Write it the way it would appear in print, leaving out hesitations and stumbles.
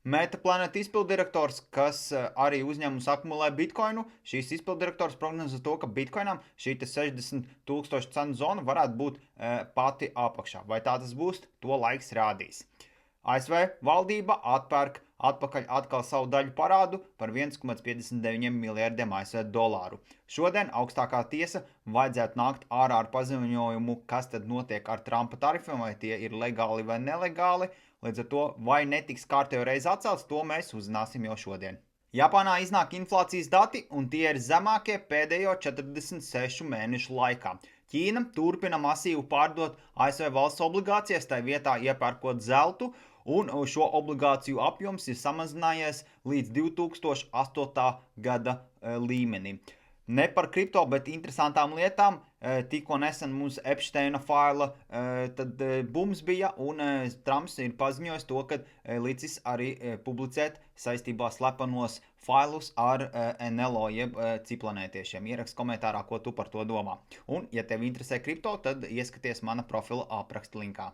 Metaplanet izpildirektors, kas arī uzņēmums akumulē bitkoinu, šīs izpildirektors prognozē to, ka bitkoinam šī 60,000 cenu zona varētu būt pati apakšā. Vai tā tas būs, to laiks rādīs. ASV valdība atpērk atpakaļ atkal savu daļu parādu par 1,59 miljardiem ASV dolāru. Šodien augstākā tiesa vajadzētu nākt ārā ar paziņojumu, kas tad notiek ar Trumpa tarifiem, vai tie ir legāli vai nelegāli. Līdz ar to, vai netiks kārtējo reizi atcelts, to mēs uzzināsim jau šodien. Japānā iznāk inflācijas dati, un tie ir zemākie pēdējo 46 mēnešu laikā. Ķīna turpina masīvi pārdot ASV valsts obligācijas, tai vietā iepērkot zeltu, un šo obligāciju apjoms ir samazinājies līdz 2008. Gada līmenim. Ne par kripto, bet interesantām lietām. Tikko nesen mums Epsteina faila bums bija, un Trumps ir paziņojis to, ka licis arī publicēt saistībā slepenos failus ar NLO jeb ciplanētiešiem. Ierakst komentārā, ko tu par to domā. Un, ja tev interesē kripto, tad ieskaties mana profila apraksta linkā.